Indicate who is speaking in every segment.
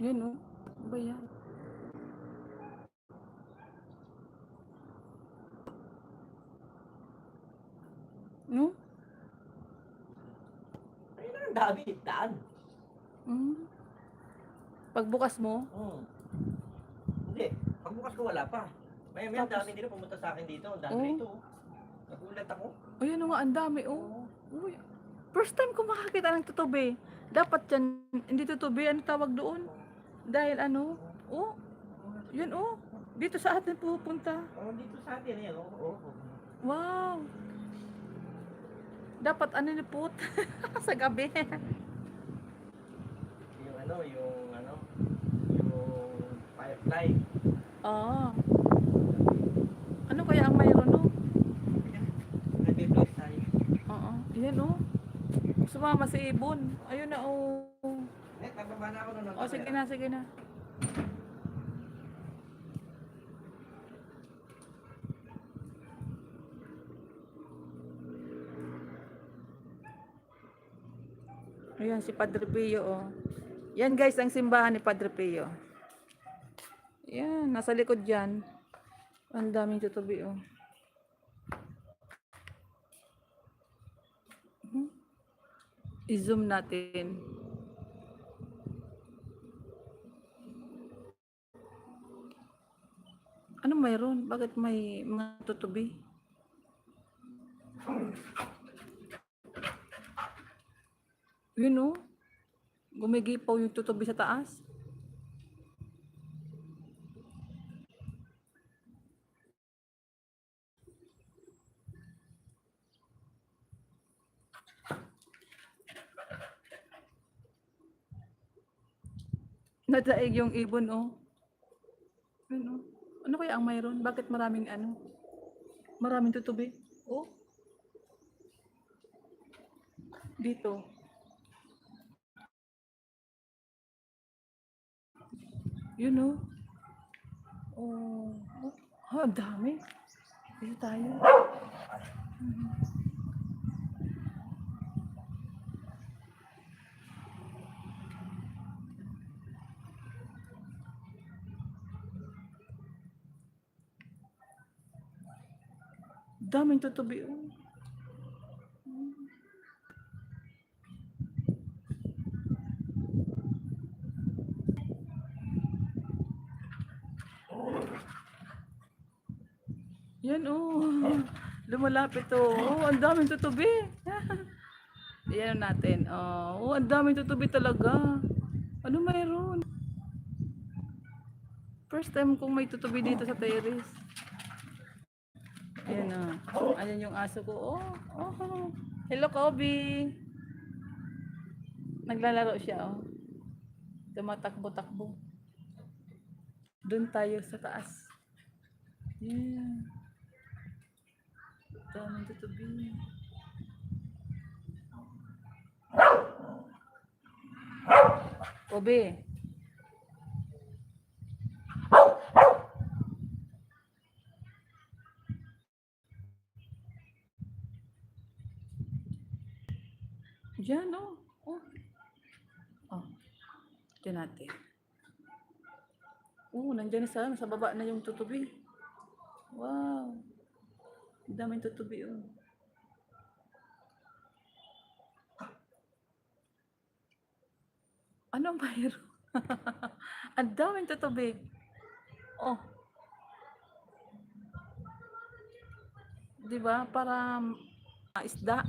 Speaker 1: Yan oh. Ano ba yan? No?
Speaker 2: Ayun na, ang dami. Daan.
Speaker 1: Hmm. Pagbukas mo,
Speaker 2: Hindi. Pagbukas ko wala pa. Maya-maya ang
Speaker 1: tapos,
Speaker 2: dami nila pumunta sa akin dito. Ang dami
Speaker 1: oh,
Speaker 2: rito. Nagulat ako.
Speaker 1: ayan nga, ang dami oh. Uy, first time ko makakita ng tutubi. Dapat yan, hindi tutubi, ano tawag doon? Dahil ano, oh, yun oh, dito sa atin pupunta.
Speaker 2: Dito sa atin. Ayan.
Speaker 1: Wow, dapat ano ni put sa gabi.
Speaker 2: Yung firefly.
Speaker 1: Ah, ano kaya ang mayroon no?
Speaker 2: Nag-flex tayo.
Speaker 1: Oo, yan oh. Sumama si Ibon. Ayun na oh.
Speaker 2: Nagbaba na ako nun.
Speaker 1: Oh, sige na, sige na. Ayan si Padre Pio oh. Yan guys ang simbahan ni Padre Pio. Yan, nasa likod dyan. Ang daming tutubi oh. I-zoom natin. Ano mayroon? Bakit may mga tutubi? Yun oh. Gumigipaw yung tutubi sa taas. Nadaig yung ibon oh. Yun oh. Ano kaya ang mayroon? Bakit maraming ano? Maraming tutubi? Oh. Dito. Yun oh. Oh. Oh, ang dami. Dito tayo. Daming tutubi oh. Yan oh. Lumalapit oh. Oh, ang daming tutubi. Yan natin. Oh, ang daming tutubi talaga. Ano mayroon? First time kong may tutubi dito sa terrace. Ayan oh. Ayan yung aso ko. Oh, oh. Hello, Kobe. Naglalaro siya oh. Tumatakbo-takbo. Doon tayo sa taas. Yeah. Daming tutubi. Kobe. Diyan oh. Oh. Oh. Diyan natin. Oh, nandiyan na sa baba na yung tutubi. Wow. Daming tutubi oh. Ano mayroon? Ang daming tutubi. Oh. 'Di ba? Para isda.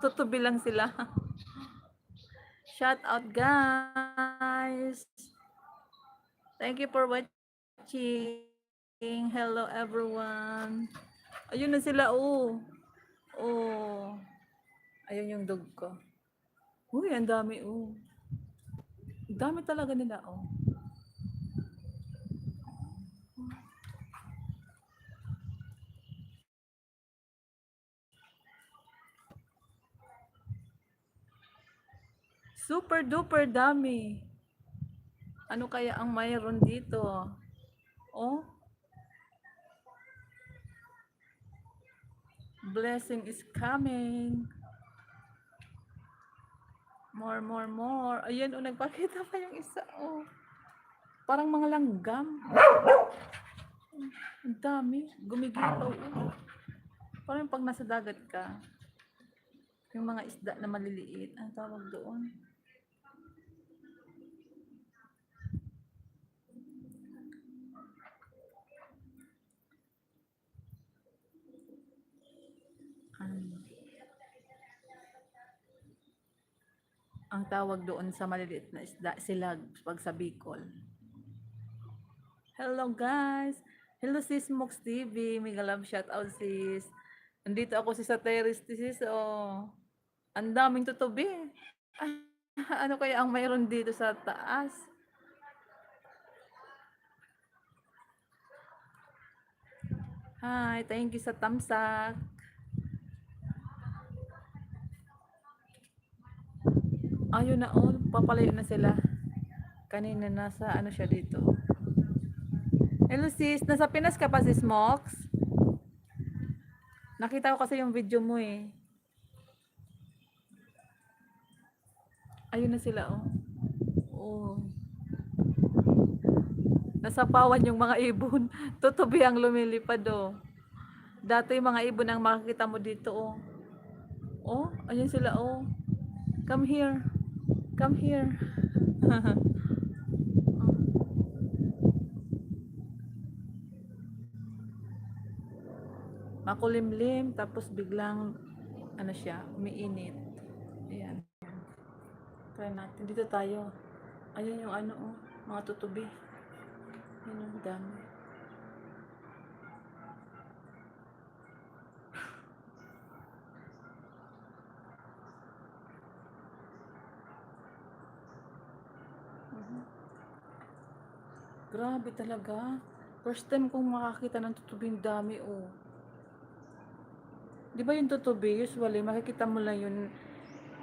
Speaker 1: Tutubi lang sila. Shout out guys. Thank you for watching. Hello everyone. Ayun na sila oh. Oh. Ayun yung dog ko. Uy, ang dami oh. Ang dami talaga nila oh. Super duper dami. Ano kaya ang mayroon dito? Oh. Blessing is coming. More, more, more. Ayan, oh, nagpakita pa yung isa, oh. Parang mga langgam. Ang dami. Gumigipaw, oh. Parang pag nasa dagat ka, yung mga isda na maliliit, ang tawag doon. Ang tawag doon sa maliliit na isda, silag, pag sa Bicol. Hello guys! Hello sis Mox TV, mega love shout out sis. Nandito ako sa terrace sis, oh. Ang daming tutubi. Ano kaya ang mayroon dito sa taas? Hi, thank you sa tamsak. Ayun na, oh, papalayo na sila. Kanina nasa ano siya dito. Hello sis, nasa Pinas ka pa sis Mox? Nakita ko kasi yung video mo eh. Ayun na sila, oh. Oh. Nasa pawan yung mga ibon. Tutubi ang lumilipad, oh. Dati yung mga ibon ang makikita mo dito, oh. Oh, ayun sila, oh. Come here. Come here. Makulimlim, tapos biglang, ano siya, umiinit. Ayan. Try natin. Dito tayo. Ayun yung ano, oh, mga tutubi. Ayun ang dami. Grabe talaga. First time kong makakita ng tutubing dami, oh. Di ba yung tutubi, usually, makikita mo lang yun,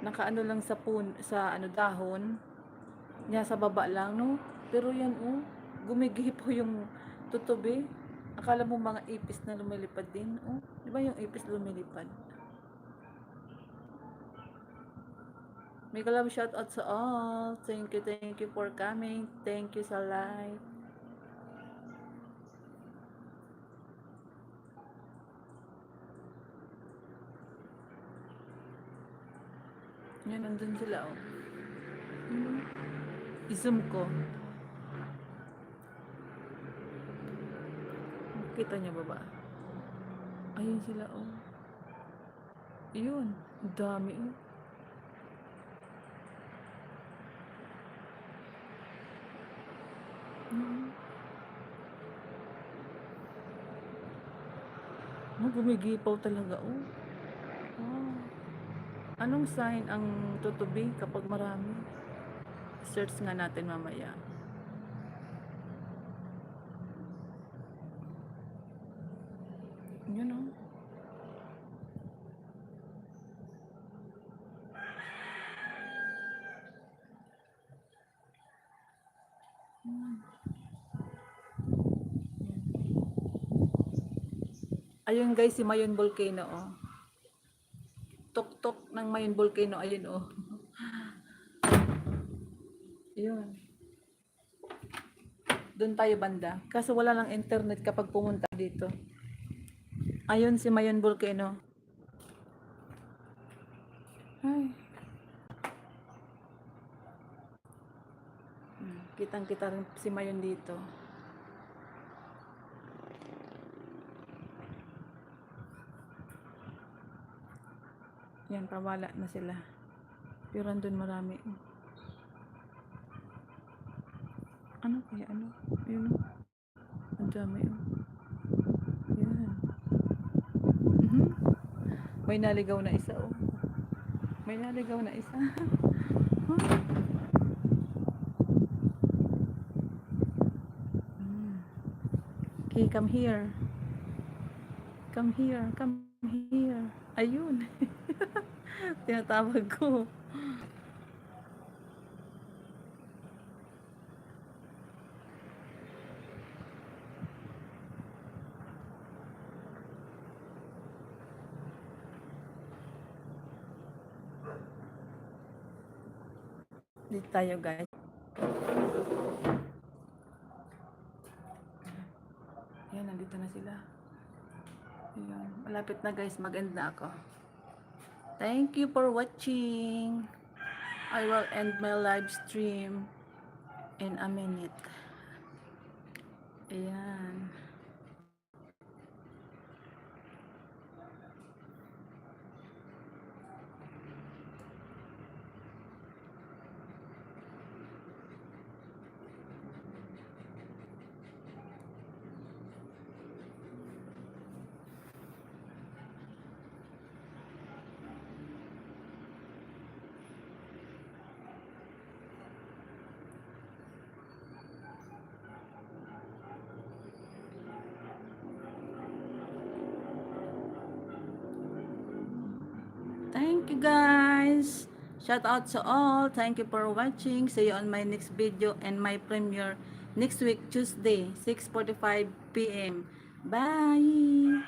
Speaker 1: nakaano lang sa ano, dahon. Niya sa baba lang, no? Pero yan, oh, gumigipo yung tutubi. Akala mo mga ipis na lumilipad din, oh. Di ba yung ipis lumilipad? Mega love shout out sa all. Thank you for coming. Thank you sa live. Yan, nandun sila, oh. I-zoom ko. Kita niyo ba ba? Ayun sila, oh. Ayun, dami, oh. Gumigipaw talaga, oh. Wow. Anong sign ang tutubi kapag marami? Search nga natin mamaya. Yun, oh. Ayun guys, si Mayon Volcano, oh. Tok-tok ng Mayon Volcano, ayun, oh. Yun. Doon tayo banda. Kaso wala lang internet kapag pumunta dito. Ayun si Mayon Volcano. Ay. Kitang-kita rin si Mayon dito. Yan, pawala na sila. Pero andun marami. Ano kaya? Ano? Yun. Ang dami. Yan. May naligaw na isa, oh. May naligaw na isa. Okay, come here. Come here. Come here. Ayun. Tinatawag ko. Dito tayo guys. Ayan, nandito na sila. Ayan, malapit na guys, mag-end na ako. Thank you for watching. I will end my live stream in a minute. Ayan. Thank you guys. Shout out to all. Thank you for watching. See you on my next video and my premiere next week, Tuesday, 6:45 p.m. Bye.